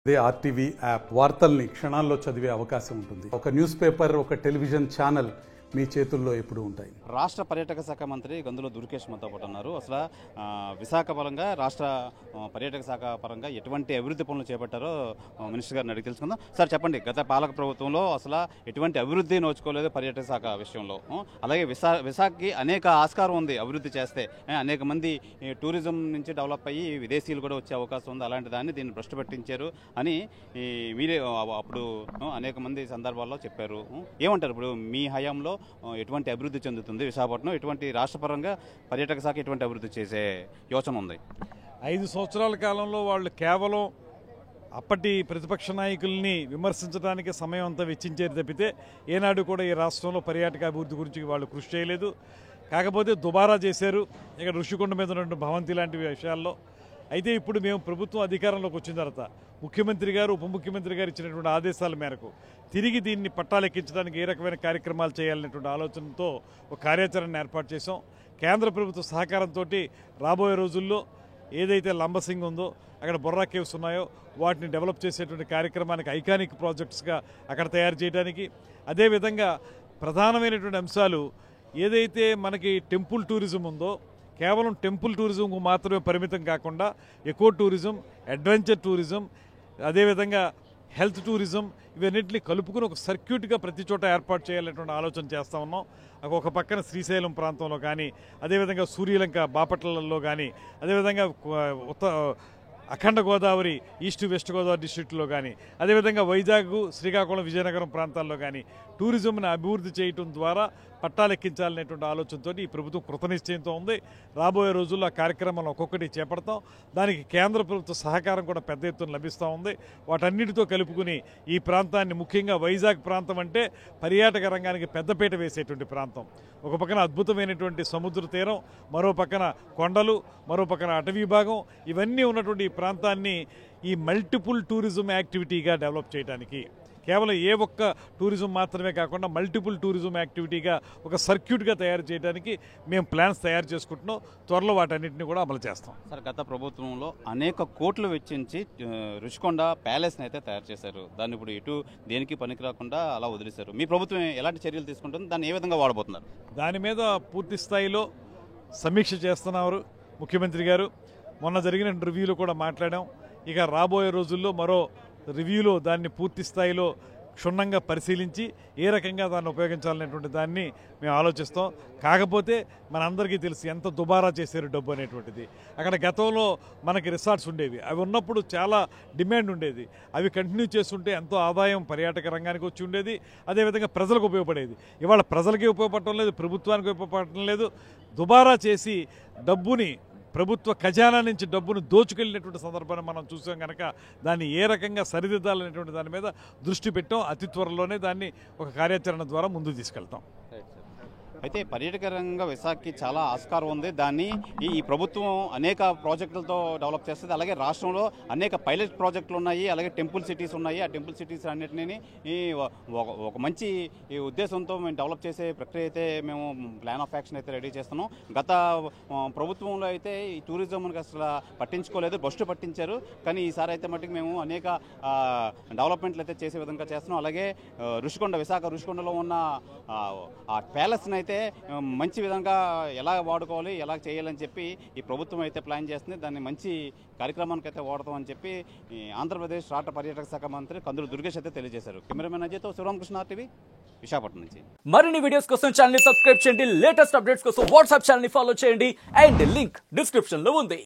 అదే RTV app వార్తల్ని క్షణాల్లో చదివే అవకాశం ఉంటుంది. ఒక న్యూస్ పేపర్, ఒక టెలివిజన్ ఛానల్ మీ చేతుల్లో ఎప్పుడు ఉంటాయి. రాష్ట్ర పర్యాటక శాఖ మంత్రి గందుల దుర్గేష్ మనతో పాటు ఉన్నారు. అసలు విశాఖ పరంగా రాష్ట్ర పర్యాటక శాఖ పరంగా ఎటువంటి అభివృద్ధి పనులు చేపట్టారో మినిస్టర్ గారిని అడిగి తెలుసుకుందాం. సార్ చెప్పండి, గత పాలక ప్రభుత్వంలో అసలు ఎటువంటి అభివృద్ధి నోచుకోలేదు పర్యాటక శాఖ విషయంలో. అలాగే విశాఖకి అనేక ఆస్కారం ఉంది అభివృద్ధి చేస్తే. అనేక మంది టూరిజం నుంచి డెవలప్ అయ్యి విదేశీయులు కూడా వచ్చే అవకాశం ఉంది. అలాంటి దాన్ని దీన్ని భ్రష్టు పట్టించారు అని మీరే అప్పుడు అనేక మంది సందర్భాల్లో చెప్పారు. ఏమంటారు ఇప్పుడు మీ హయాంలో ఎటువంటి అభివృద్ధి చెందుతుంది విశాఖపట్నం? ఎటువంటి రాష్ట్రపరంగా పర్యాటక శాఖ ఎటువంటి అభివృద్ధి చేసే యోచన ఉంది? 5 సంవత్సరాల కాలంలో వాళ్ళు కేవలం అప్పటి ప్రతిపక్ష నాయకుల్ని విమర్శించడానికి సమయం అంతా వెచ్చించేది తప్పితే ఏనాడు కూడా ఈ రాష్ట్రంలో పర్యాటక అభివృద్ధి గురించి వాళ్ళు కృషి చేయలేదు. కాకపోతే దుబారా చేశారు ఇక్కడ ఋషికొండ మీద ఉన్న భవంతి లాంటి విషయాల్లో. అయితే ఇప్పుడు మేము ప్రభుత్వం అధికారంలోకి వచ్చిన తర్వాత ముఖ్యమంత్రి గారు, ఉప ముఖ్యమంత్రి గారు ఇచ్చినటువంటి ఆదేశాల మేరకు తిరిగి దీన్ని పట్టాలెక్కించడానికి ఏ రకమైన కార్యక్రమాలు చేయాలనేటువంటి ఆలోచనతో ఒక కార్యాచరణ ఏర్పాటు చేశాం. కేంద్ర ప్రభుత్వ సహకారంతో రాబోయే రోజుల్లో ఏదైతే లంబసింగ్ ఉందో, అక్కడ బొర్రా కేవ్స్ ఉన్నాయో వాటిని డెవలప్ చేసేటువంటి కార్యక్రమానికి ఐకానిక్ ప్రాజెక్ట్స్గా అక్కడ తయారు చేయడానికి, అదేవిధంగా ప్రధానమైనటువంటి అంశాలు ఏదైతే మనకి టెంపుల్ టూరిజం ఉందో కేవలం టెంపుల్ టూరిజంకు మాత్రమే పరిమితం కాకుండా ఎకో టూరిజం, అడ్వెంచర్ టూరిజం, అదేవిధంగా హెల్త్ టూరిజం ఇవన్నింటినీ కలుపుకుని ఒక సర్క్యూట్గా ప్రతి చోట ఏర్పాటు చేయాలనేటువంటి ఆలోచన చేస్తూ ఉన్నాం. ఒక పక్కన శ్రీశైలం ప్రాంతంలో కానీ, అదేవిధంగా సూర్యలంక బాపట్లలో కానీ, అదేవిధంగా అఖండ గోదావరి ఈస్ట్ వెస్ట్ గోదావరి డిస్ట్రిక్ట్లో కానీ, అదేవిధంగా వైజాగ్, శ్రీకాకుళం, విజయనగరం ప్రాంతాల్లో కానీ టూరిజంను అభివృద్ధి చేయడం ద్వారా పట్టాలెక్కించాలనేటువంటి ఆలోచనతో ఈ ప్రభుత్వం కృతనిశ్చయంతో ఉంది. రాబోయే రోజుల్లో ఆ కార్యక్రమాలను ఒక్కొక్కటి చేపడతాం. దానికి కేంద్ర ప్రభుత్వ సహకారం కూడా పెద్ద ఎత్తున లభిస్తూ ఉంది. వాటన్నిటితో కలుపుకుని ఈ ప్రాంతాన్ని, ముఖ్యంగా వైజాగ్ ప్రాంతం అంటే పర్యాటక రంగానికి పెద్దపీట వేసేటువంటి ప్రాంతం. ఒక పక్కన అద్భుతమైనటువంటి సముద్ర తీరం, మరో పక్కన కొండలు, మరో పక్కన అటవీ భాగం, ఇవన్నీ ఉన్నటువంటి ఈ ప్రాంతాన్ని ఈ మల్టిపుల్ టూరిజం యాక్టివిటీగా డెవలప్ చేయడానికి, కేవలం ఏ ఒక్క టూరిజం మాత్రమే కాకుండా మల్టిపుల్ టూరిజం యాక్టివిటీగా ఒక సర్క్యూట్గా తయారు చేయడానికి మేము ప్లాన్స్ తయారు చేసుకుంటున్నాం. త్వరలో వాటన్నిటిని కూడా అమలు చేస్తాం. సార్, గత ప్రభుత్వంలో అనేక కోట్లు వెచ్చించి రుషికొండ ప్యాలెస్ని అయితే తయారు చేశారు. దాన్ని ఇప్పుడు ఇటు దేనికి పనికి రాకుండా అలా వదిలేశారు. మీ ప్రభుత్వం ఎలాంటి చర్యలు తీసుకుంటుంది? దాన్ని ఏ విధంగా వాడబోతున్నారు? దాని మీద పూర్తి స్థాయిలో సమీక్ష చేస్తున్నారు ముఖ్యమంత్రి గారు. మొన్న జరిగిన రివ్యూలో కూడా మాట్లాడాం. ఇక రాబోయే రోజుల్లో మరో రివ్యూలో దాన్ని పూర్తి స్థాయిలో క్షుణ్ణంగా పరిశీలించి ఏ రకంగా దాన్ని ఉపయోగించాలనేటువంటి దాన్ని మేము ఆలోచిస్తాం. కాకపోతే మనందరికీ తెలుసు ఎంత దుబారా చేశారు డబ్బు అనేటువంటిది. అక్కడ గతంలో మనకి రిసార్ట్స్ ఉండేవి, అవి ఉన్నప్పుడు చాలా డిమాండ్ ఉండేది. అవి కంటిన్యూ చేస్తుంటే ఎంతో ఆదాయం పర్యాటక రంగానికి వచ్చి ఉండేది, అదేవిధంగా ప్రజలకు ఉపయోగపడేది. ఇవాళ ప్రజలకి ఉపయోగపడటం లేదు, ప్రభుత్వానికి ఉపయోగపడటం లేదు. దుబారా చేసి డబ్బుని, ప్రభుత్వ ఖజానా నుంచి డబ్బును దోచుకెళ్ళినటువంటి సందర్భాన్ని మనం చూసాం. కనుక దాన్ని ఏ రకంగా సరిదిద్దాలనేటువంటి దాని మీద దృష్టి పెట్టాం. అతి త్వరలోనే దాన్ని ఒక కార్యాచరణ ద్వారా ముందుకు తీసుకెళ్తాం. అయితే పర్యాటక రంగ విశాఖకి చాలా ఆస్కారం ఉంది. దాన్ని ఈ ప్రభుత్వం అనేక ప్రాజెక్టులతో డెవలప్ చేస్తుంది. అలాగే రాష్ట్రంలో అనేక పైలట్ ప్రాజెక్టులు ఉన్నాయి, అలాగే టెంపుల్ సిటీస్ ఉన్నాయి. ఆ టెంపుల్ సిటీస్ అన్నింటినీ ఒక మంచి ఉద్దేశంతో మేము డెవలప్ చేసే ప్రక్రియ అయితే మేము ప్లాన్ ఆఫ్ యాక్షన్ అయితే రెడీ చేస్తున్నాం. గత ప్రభుత్వంలో అయితే ఈ టూరిజంకి అసలు పట్టించుకోలేదు, భ్రష్టు పట్టించారు. కానీ ఈసారి అయితే మట్టుకు మేము అనేక డెవలప్మెంట్లు అయితే చేసే విధంగా చేస్తున్నాం. అలాగే విశాఖ ఋషికొండలో ఉన్న ఆ ప్యాలెస్ని అయితే మంచి విధంగా ఎలా వాడుకోవాలి, ఎలా చేయాలని చెప్పి ఈ ప్రభుత్వం అయితే ప్లాన్ చేస్తుంది. దాన్ని మంచి కార్యక్రమానికి అయితే వాడతామని చెప్పి ఆంధ్రప్రదేశ్ రాష్ట్ర పర్యాటక శాఖ మంత్రి కందుల దుర్గేష్ అయితే తెలియజేశారు. కెమెరామెన్ అజయ్తో శివరామకృష్ణ, RTV, విశాఖపట్నం నుంచి. మరిన్ని వీడియోస్ కోసం ఛానల్ ని సబ్స్క్రైబ్ చేయండి. లేటెస్ట్ అప్డేట్స్ కోసం వాట్సాప్ ఛానల్ ని ఫాలో చేయండి. అండ్ లింక్ డిస్క్రిప్షన్ లో ఉంది.